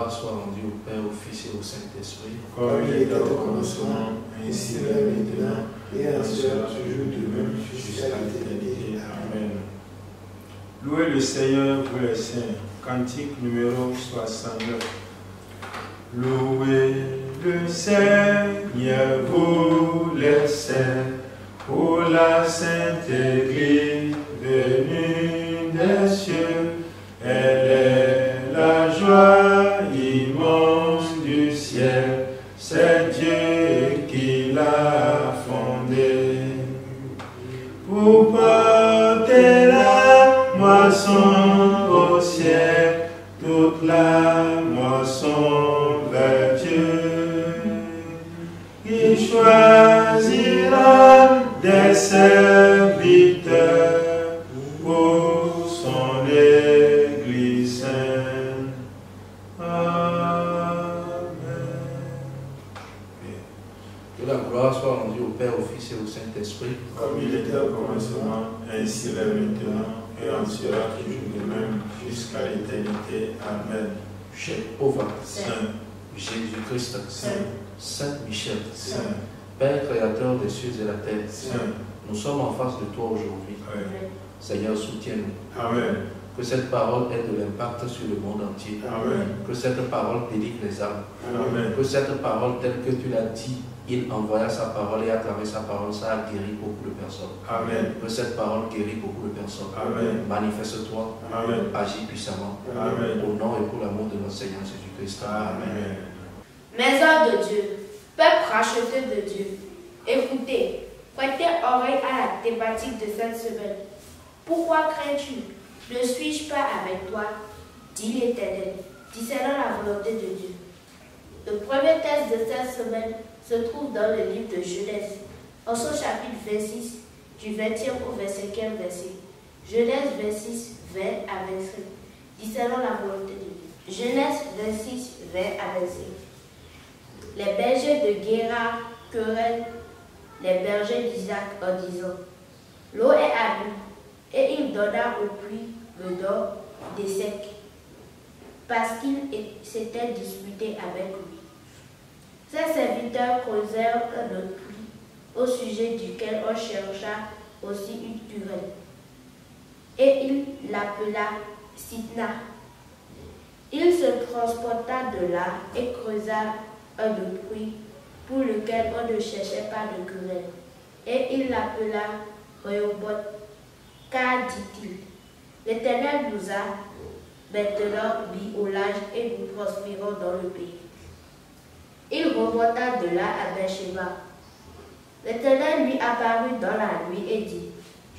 gloire soit rendue au Père, au Fils et au Saint-Esprit. Comme il était au commencement, ainsi est maintenant, et ainsi sera toujours de même, jusqu'à l'éternité. Amen. Louez le Seigneur, vous les saints. Cantique numéro 69. Louez le Seigneur, vous les saints, pour la sainte Église venue des cieux. Elle est la joie immense du ciel, c'est Dieu qui l'a fondée. Pour porter la moisson au ciel, toute la moisson vers Dieu. Il choisira des serviteurs pour son Église sainte. Amen. Que la gloire soit rendue au Père, au Fils et au Saint-Esprit. Comme il était au commencement, ainsi l'est maintenant, et en sera toujours de même, jusqu'à l'éternité. Amen. Jéhovah, Saint, Jésus-Christ, Saint, Saint Michel, Saint, Père créateur des cieux et la terre, Saint. nous sommes en face de toi aujourd'hui. Amen. Seigneur, soutiens-nous. Amen. Que cette parole ait de l'impact sur le monde entier. Amen. Que cette parole délivre les âmes. Amen. Que cette parole, telle que tu l'as dit, il envoya sa parole et à travers sa parole, ça a guéri beaucoup de personnes. Amen. Que cette parole guérit beaucoup de personnes. Amen. Manifeste-toi, Amen. agis puissamment. Amen. Au nom et pour l'amour de notre Seigneur Jésus-Christ. Amen. Maison de Dieu, peuple racheté de Dieu, écoutez, prêtez oreille à la thématique de cette semaine. Pourquoi crains-tu? Ne suis-je pas avec toi? Dit l'Éternel, discernant la volonté de Dieu. Le premier texte de cette semaine se trouve dans le livre de Genèse, en son chapitre 26, du 20e au 25e verset. Genèse 26, 20 à 25, discernant la volonté de Dieu. Genèse 26, 20 à 25. Les bergers de Guérar querellent les bergers d'Isaac en disant: l'eau est à nous, et il donna au puits le don des secs, parce qu'il s'était disputé avec lui. Ses serviteurs causèrent un autre puits, au sujet duquel on chercha aussi une querelle, et il l'appela Sitna. Il se transporta de là et creusa un autre puits, pour lequel on ne cherchait pas de querelle, et il l'appela Rehoboth, car, dit-il, l'Éternel nous a maintenant mis au large et nous prospérons dans le pays. Il remonta de là à Beersheba. L'Éternel lui apparut dans la nuit et dit: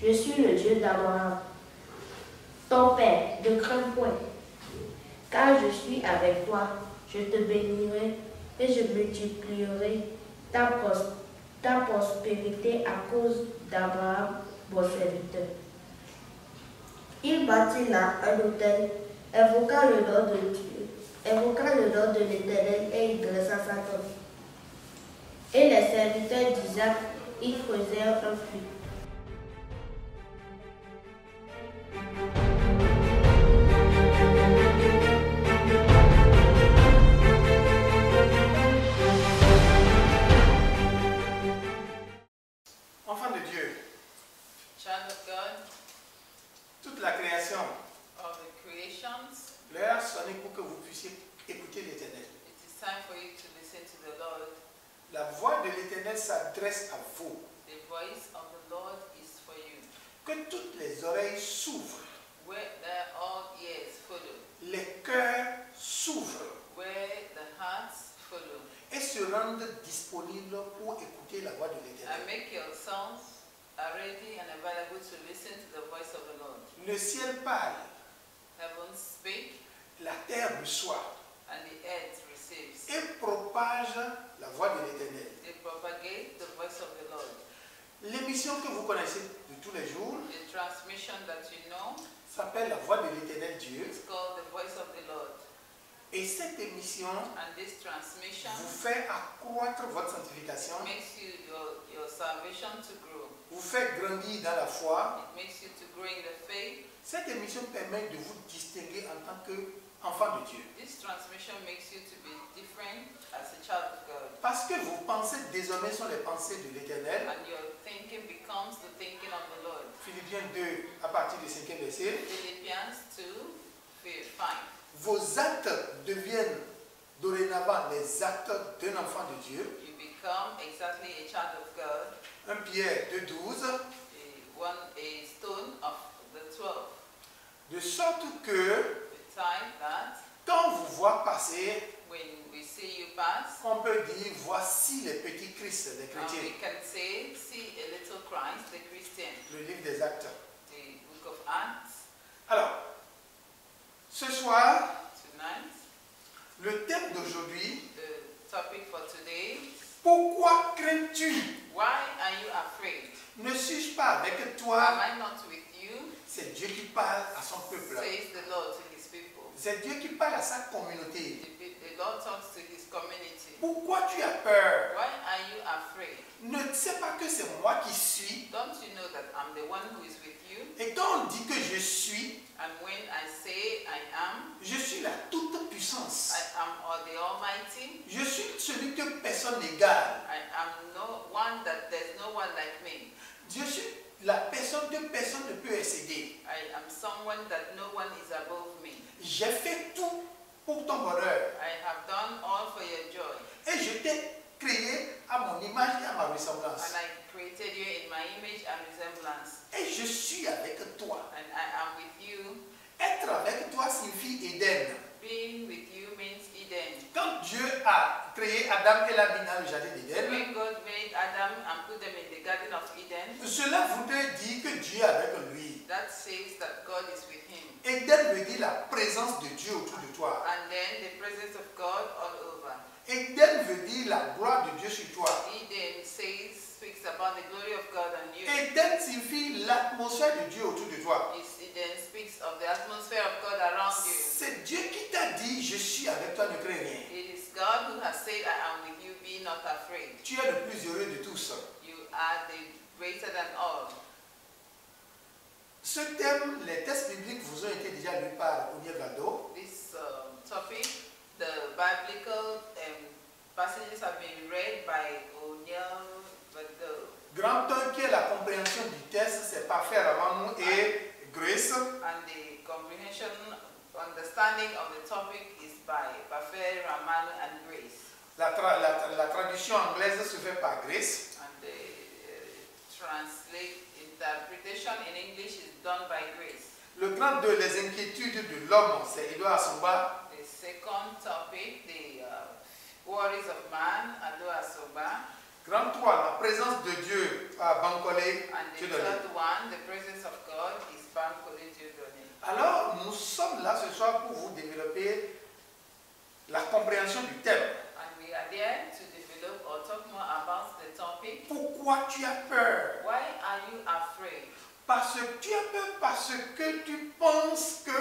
je suis le Dieu d'Abraham, ton père, ne crains point, car je suis avec toi, je te bénirai et je multiplierai ta prospérité à cause d'Abraham, mon serviteur. Il bâtit là un autel, invoqua le nom de Dieu, invoqua le nom de l'Éternel et il dressa sa tente. Et les serviteurs d'Isaac y creusèrent un puits. Enfant de Dieu, Child of God, toute la création, of the creations, l'heure a sonné pour que vous puissiez écouter l'Éternel. it is time for you to listen to the Lord. La voix de l'Éternel s'adresse à vous. The voice of the Lord is for you. Que toutes les oreilles s'ouvrent, Where there all ears follow, les cœurs s'ouvrent where the hearts follow, et se rendent disponibles pour écouter la voix de and l'Éternel. make yourselves ready and available to listen to the voice of the Lord. Le ciel parle, Heaven speak, la terre reçoit and the earth receives. et propage la voix de l'Éternel. They propagate the voice of the Lord. L'émission que vous connaissez de tous les jours The transmission that you know s'appelle la voix de l'Éternel Dieu. is called the voice of the Lord. Et cette émission And this transmission vous fait accroître votre sanctification, makes you your salvation to grow. vous fait grandir dans la foi. It makes you to grow in the faith. Cette émission permet de vous distinguer en tant que enfant de Dieu. This transmission makes you to be different as a child of God. Parce que vos pensées désormais sont les pensées de l'Éternel. And your thinking becomes the thinking of the Lord. Philippiens 2, à partir du 5e verset. Philippians 2, 5. Vos actes deviennent dorénavant les actes d'un enfant de Dieu. You become exactly a child of God. 1 Pierre 2,12. A stone of the 12. De sorte que, The time that quand vous voit passer, when we see you pass, on peut dire, voici les petits Christ des we chrétiens. can say, see a little Christ, the Christian, Le livre des actes. the book of Acts. Alors, ce soir, Tonight, le thème d'aujourd'hui, the topic for today, pourquoi crains-tu? why are you afraid? Ne suis-je pas avec Am toi? I not with you? C'est Dieu qui parle à son peuple. Says the Lord to his people. C'est Dieu qui parle à sa communauté. The Lord talks to his community. Pourquoi tu as peur? Why are you afraid? Ne sais pas que c'est moi qui suis. Don't you know that I'm the one who is with you? Et quand on dit que je suis, And when I say I am la toute puissance. the Almighty. Je suis celui que personne n'égale. I am no one that there's no one like me. Je suis la personne que personne ne peut excéder. I am someone that no one is above me. J'ai fait tout pour ton bonheur. I have done all for your joy. Et je t'ai créé à mon image et à ma ressemblance. And I created you in my image and resemblance. Et je suis avec toi. And I am with you. Être avec toi signifie Éden. Being with you means Eden. Quand Dieu a créé Adam et l'a mis dans le jardin d'Éden, When God made Adam and put them in the Garden of Eden, cela voudrait dire que Dieu est avec lui. that says that God is with him. Éden veut dire la présence de Dieu autour de toi. And then the presence of God all over. Éden veut dire la gloire de Dieu sur toi. Eden speaks about the glory of God on you. Éden signifie l'atmosphère de Dieu autour de toi. Eden speaks of the atmosphere of God around you. C'est Dieu qui t'a dit, je suis avec toi, ne crains rien. It is God who has said, I am with you, be not afraid. Tu es le plus heureux de tous. You are the greater than all. Ce thème, les textes bibliques vous ont été déjà lus par Oniel Vado. This topic, the biblical passages have been read by Oniel Vado. Grand 1 qui est la compréhension du texte, c'est Parfait Ramon et Grace. And the comprehension, understanding of the topic is by Parfait Raman and Grace. La traduction anglaise se fait par Grace. And the interpretation in English is done by Grace. Le grand 2, les inquiétudes de l'homme, c'est Edouard Asomba. The second topic, the worries of man, Ado Asoba. Grand 3, la présence de Dieu à Bankole. And the third one, the presence of God, is Bankole Diodone. Alors, nous sommes là ce soir pour vous développer la compréhension du thème. And we are there to develop or talk more about the topic. Pourquoi tu as peur? Why are you afraid? Parce que tu as peur parce que tu penses que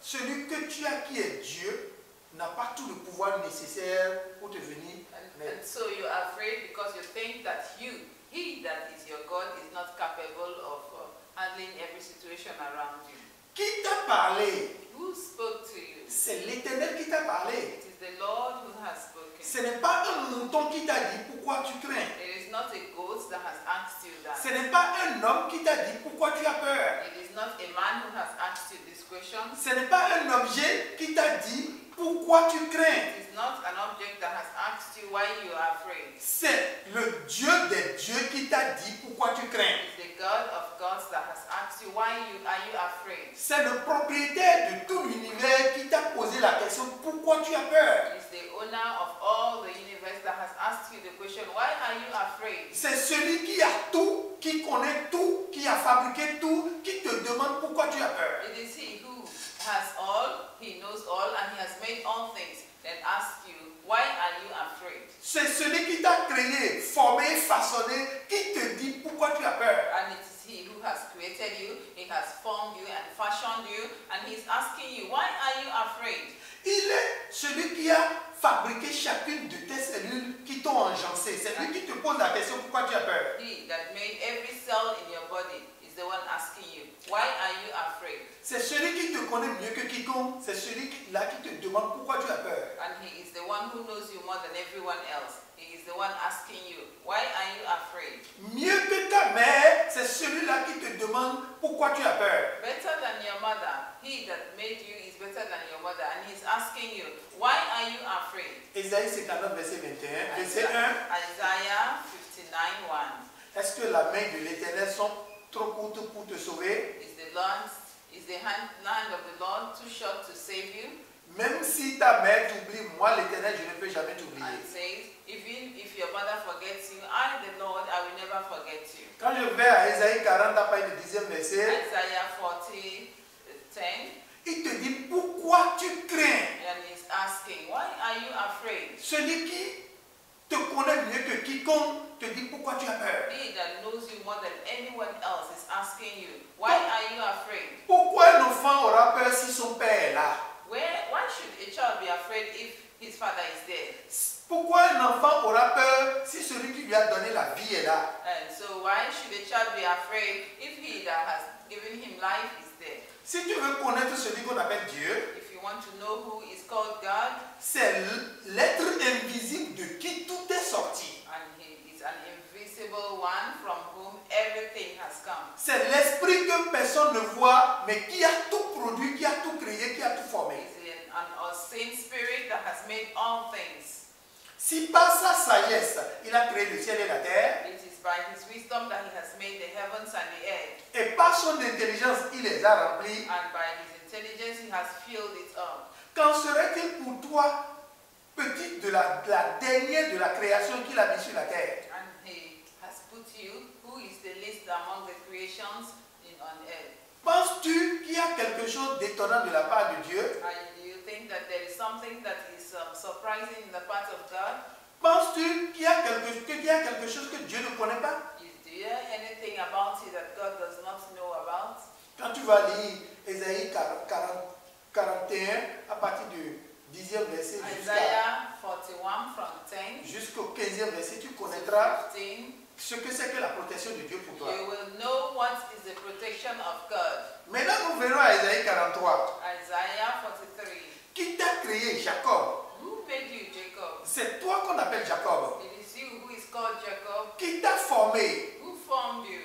celui que tu as qui est Dieu n'a pas tout le pouvoir nécessaire pour te venir. And so you are afraid because you think that he that is your God is not capable of handling every situation around you. Qui t'a parlé? Who spoke to you? C'est l'Éternel qui t'a parlé. It is the Lord who has spoken. Ce n'est pas un mouton qui t'a dit pourquoi tu crains. It is not a goat that has asked you that. Ce n'est pas un homme qui t'a dit pourquoi tu as peur. It is not a man who has asked you this question. Ce n'est pas un objet qui t'a dit pourquoi tu crains. It is not an object that has asked you why you are afraid. C'est le Dieu des dieux qui t'a dit pourquoi tu crains. It is the God of gods that has asked you why are you afraid. C'est le propriétaire de tout l'univers qui t'a posé la question pourquoi tu as peur. It is the owner of all the universe that has asked you the question why are you afraid. C'est celui qui a tout, qui connaît tout, qui a fabriqué tout, qui te demande pourquoi tu as peur. It is he who has all, he knows all, and he has made all things. Then ask you, why are you afraid? C'est celui qui t'a créé, formé, façonné, qui te dit pourquoi tu as peur. And it is he who has created you, he has formed you and fashioned you, and he's asking you, why are you afraid? Il est celui qui a fabriqué chacune de tes cellules qui t'ont enjancé. C'est lui qui te pose la question pourquoi tu as peur. He that made every cell in your body is the one asking you, why are you afraid? C'est celui qui te connais mieux que quiconque, c'est celui-là qui te demande pourquoi tu as peur. And he is the one who knows you more than everyone else. He is the one asking you, why are you afraid? Mieux que ta mère, c'est celui-là qui te demande pourquoi tu as peur. Better than your mother. He that made you is better than your mother. And he's asking you, why are you afraid? Ésaïe 59, verset 21. Verset 1. Isaiah 59:1. Est-ce que la main de l'Éternel sont trop courtes pour te sauver? Is the hand of the Lord too short to save you? Même si ta mère t'oublie, moi l'Éternel, je ne peux jamais t'oublier. And it says, even if your mother forgets you, I, the Lord, I will never forget you. Quand je vais à Ésaïe 40, à partir du 10e verset, Isaiah 40:10. il te dit pourquoi tu crains. And he's asking, why are you afraid? Celui qui te connaît mieux que quiconque te dit pourquoi tu as peur. He that knows you more than anyone else is asking you, why are you afraid? Pourquoi un enfant aura peur si son père est là? Why should a child be afraid if his father is dead? Pourquoi un enfant aura peur si celui qui lui a donné la vie est là? And so why should a child be afraid if he that has given him life is dead? Si tu veux connaître celui qu'on appelle Dieu, If you want to know who is called God, c'est l'être invisible de qui tout est sorti. and he is an invisible one from whom everything has come. C'est l'esprit que personne ne voit, mais qui a tout produit, qui a tout créé, qui a tout formé. He is an unseen spirit that has made all things. Si par sa sagesse, il a créé le ciel et la terre, It is by his wisdom that he has made the heavens and the earth, et par son intelligence, il les a remplis, and by his intelligence he has filled it up. qu'en serait-il pour toi, petite de la dernière de la création qu'il a mis sur la terre? And he has put you, who is the least among the creations on earth. Penses-tu qu'il y a quelque chose d'étonnant de la part de Dieu? And do you think that there is something that is surprising in the part of God? Penses-tu qu'il y a quelque chose que Dieu ne connaît pas? Do you hear anything about it that God does not know about? Quand tu vas lire Ésaïe 41 à partir du 10e verset Isaiah 41 from 10 jusqu'au 15e verset, tu connaîtras 15, ce que c'est que la protection de Dieu pour toi. you will know what is the protection of God. Maintenant, nous venons à Ésaïe 43. Isaiah 43. Qui t'a créé, Jacob? Who made you, Jacob? C'est toi qu'on appelle Jacob. It is you who is called Jacob. Qui t'a formé? Who formed you?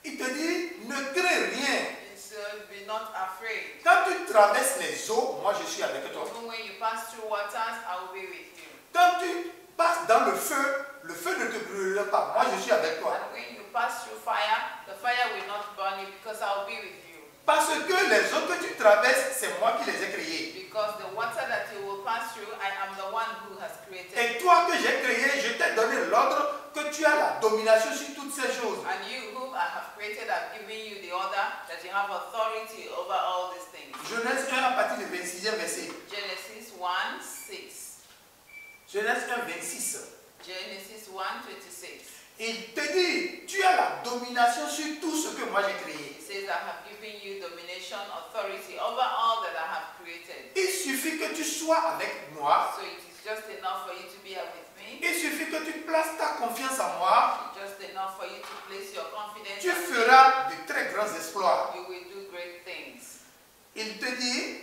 Il te dit, ne crains rien. And so be not afraid. Quand tu traverses les eaux, moi je suis avec toi. Even when you pass through waters, I will be with you. Quand tu passes dans le feu ne te brûlera pas. Moi je suis avec toi. And when you pass through fire, the fire will not burn you because I will be with you. Parce que les eaux que tu traverses, c'est moi qui les ai créées. Because the water that you will pass through, I am the one who has created. Et toi que j'ai créé, je t'ai donné l'ordre que tu as la domination sur toutes ces choses. And you whom I have created, I've given you the order that you have authority over all these things. Genèse 1 à partir du 26e verset. Genesis 1:6. Genèse 1, 26. Genesis 1:26. Il te dit, tu as la domination sur tout ce que moi j'ai créé. It says, I have given you domination, authority over all that I have created. Il suffit que tu sois avec moi. So it is just enough for you to be with me. Il suffit que tu places ta confiance en moi. It's just enough for you to place your confidence Tu in me. feras de très grands exploits. You will do great things. Il te dit,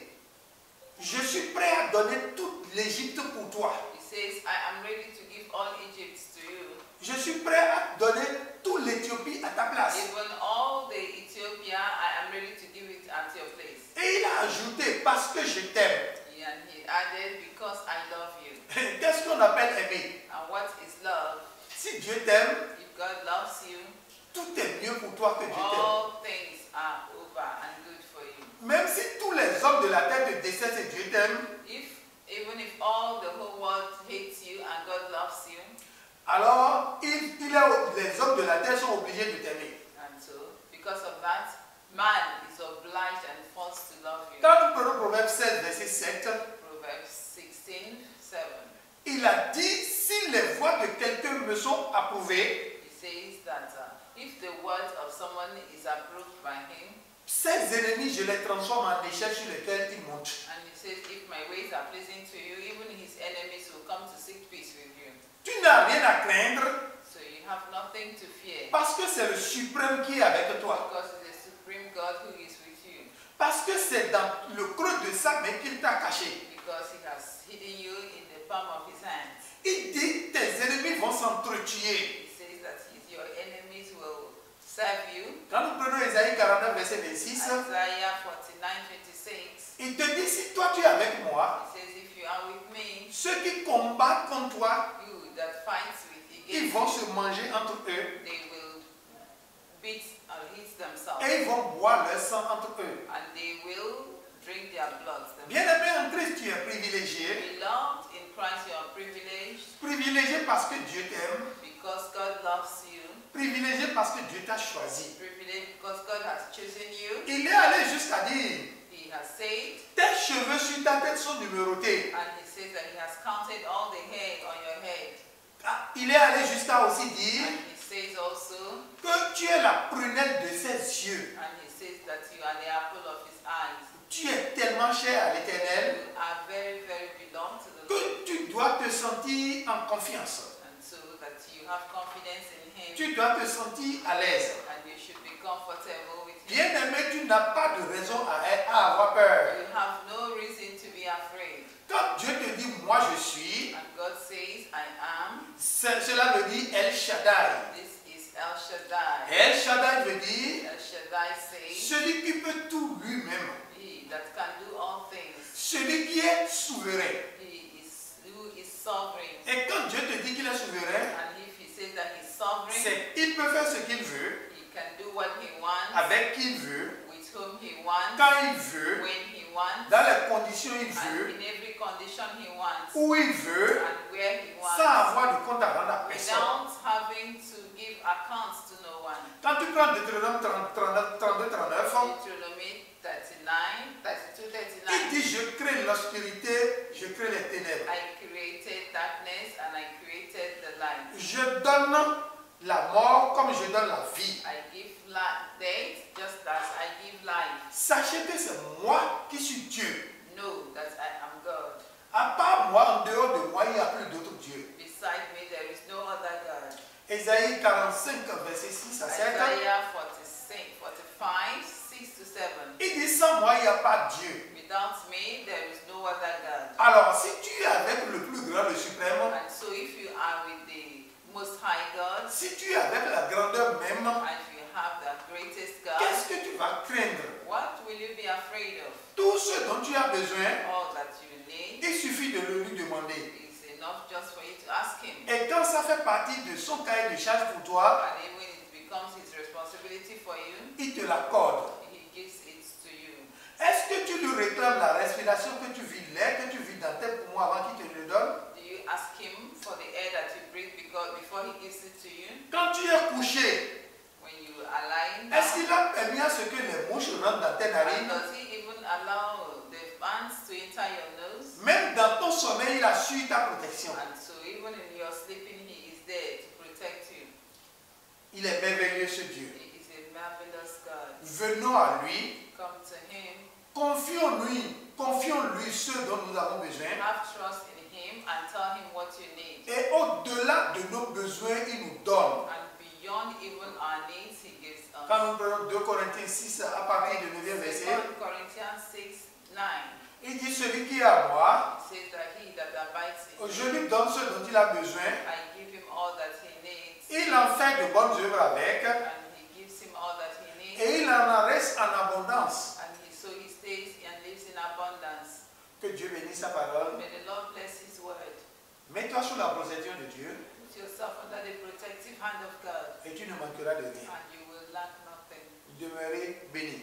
je suis prêt à donner toute l'Égypte pour toi. He says, I am ready to give all Egypt to you. Je suis prêt à donner toute l'Éthiopie à ta place. Even all the Ethiopia, I am ready to give it at your place. Et il a ajouté, parce que je t'aime. And he added, because I love you. Qu'est-ce qu'on appelle aimer? And what is love? Si Dieu t'aime, If God loves you, tout est mieux pour toi que Dieu t'aime. all things are over and good for you. Même si tous les hommes de la terre te détestent et Dieu t'aime, Even if all the whole world hates you and God loves you, alors les hommes de la terre sont obligés de t'aimer. and so because of that, man is obliged and forced to love you. Quand nous prenons Proverbe 16, verset 7, Proverbs 16:7. il a dit, si les voies de quelqu'un me sont approuvées, He says that if the word of someone is approved by him, ses ennemis, je les transforme en échelles sur lesquelles ils montent. and he says, if my ways are pleasing to you, even his enemies will come to seek peace with you. Tu n'as rien à craindre So you have nothing to fear, parce que c'est le suprême qui est avec toi. because it's the supreme God who is with you. Parce que c'est dans le creux de sa main qu'il t'a caché. Because he has hidden you in the palm of his hands. Il dit, tes ennemis vont s'entretuer. He says that your enemies will serve you. Quand nous prenons Isaïe 49, verset 26, Isaiah 49:26. il te dit, si toi tu es avec moi, He says, if you are with me, ceux qui combattent contre toi, you that fights with ils against vont you, se manger entre eux they will beat or hit themselves, et ils vont boire leur sang entre eux. and they will drink their blood. Bien-aimé en Christ, tu es privilégié. Beloved in Christ, you are privileged Privilégié parce que Dieu t'aime. because God loves you. Privilégié parce que Dieu t'a choisi. Privileged because God has chosen you. Il est allé jusqu'à dire, He has said, tes cheveux sur ta tête sont numérotés. and he says that he has counted all the hair on your head. Il est allé jusqu'à aussi dire And he says also, que tu es la prunelle de ses yeux. and he says that you are the apple of his eyes. Tu es tellement cher à l'Éternel You are very, very belong to the Lord. que tu dois te sentir en confiance. And so that you have confidence in him, Tu dois te sentir à l'aise. and you should be comfortable with him. Bien-aimé, tu n'as pas de raison à avoir peur. You have no reason to be afraid. Quand Dieu te dit, moi je suis, And God says, I am. cela veut dire El Shaddai. This is El Shaddai. El Shaddai veut dire El Shaddai says, celui qui peut tout lui-même. he that can do all things. Celui qui est souverain. Who is sovereign. Et quand Dieu te dit qu'il est souverain, And if he says that he's sovereign, c'est qu'il peut faire ce qu'il veut, he can do what he wants, avec qui il veut, with whom he wants, quand il veut, when he wants, dans les conditions il and veut, in every condition he wants, où il veut, and where he sans wants, avoir de compte à rendre à personne. without having to give accounts to no one. Quand tu prends Deutéronome 32, 39, Deuteronomy 39, 32, 39. il dit, je crée l'obscurité, je crée les ténèbres. I created darkness and I created the light. Je donne la mort comme je donne la vie. I give death just as I give life. Sachez que c'est moi qui suis Dieu. Know that I am God. À part moi, en dehors de moi, il n'y a plus d'autre Dieu. Beside me there is no other God. Ésaïe 45, verset 6 à 7. Isaiah 46, 45, 6 to 7. Il dit, sans moi, il n'y a pas Dieu. Without me there is no other God. Alors, si tu es avec le plus grand, le suprême, And so if you are with the Most High God, si tu es avec la grandeur même, and if you have the greatest God, qu'est-ce que tu vas craindre? what will you be afraid of? Tout ce dont tu as besoin, All that you need il suffit de le lui demander. is enough just for you to ask Him. Et quand ça fait partie de son cahier de charge pour toi, And even it becomes His responsibility for you, il te l'accorde. He gives it to you. Est-ce que tu lui réclames la respiration que tu vis, l'air que tu vis dans tes poumons avant qu'il te le donne? Do you ask Him for the air that you breathe before He gives it to you? Quand tu es couché, When you are lying est-ce down, qu'il a permis à ce que les mouches rentrent dans tes and narines? does He even allow the ants to enter your nose? Même dans ton sommeil, il assure ta protection. And so even in your sleeping, He is there to protect you. Il est merveilleux ce Dieu. He is a marvelous God. Venons à lui, Come to Him, confions-lui ce dont nous avons besoin. have trust in Him, and tell Him what you need. Et au-delà de nos besoins, il nous donne. And beyond even our needs, He gives us. Quand nous prenons 2 Corinthiens 6 à partir du 9e 2 verset, Corinthians 6, 9. il dit, celui qui est à moi, It says that He that abides in je me, lui donne ce dont il a besoin. I give him all that he needs, Il en fait de bonnes œuvres avec and He gives him all that he needs, et il en reste en abondance. and so he stays and lives in abundance. Que Dieu bénisse sa parole. May the Lord bless His word. Mets-toi sous la protection de Dieu Put yourself under the protective hand of God, et tu ne manqueras de rien. and you will lack nothing. Demeurez béni.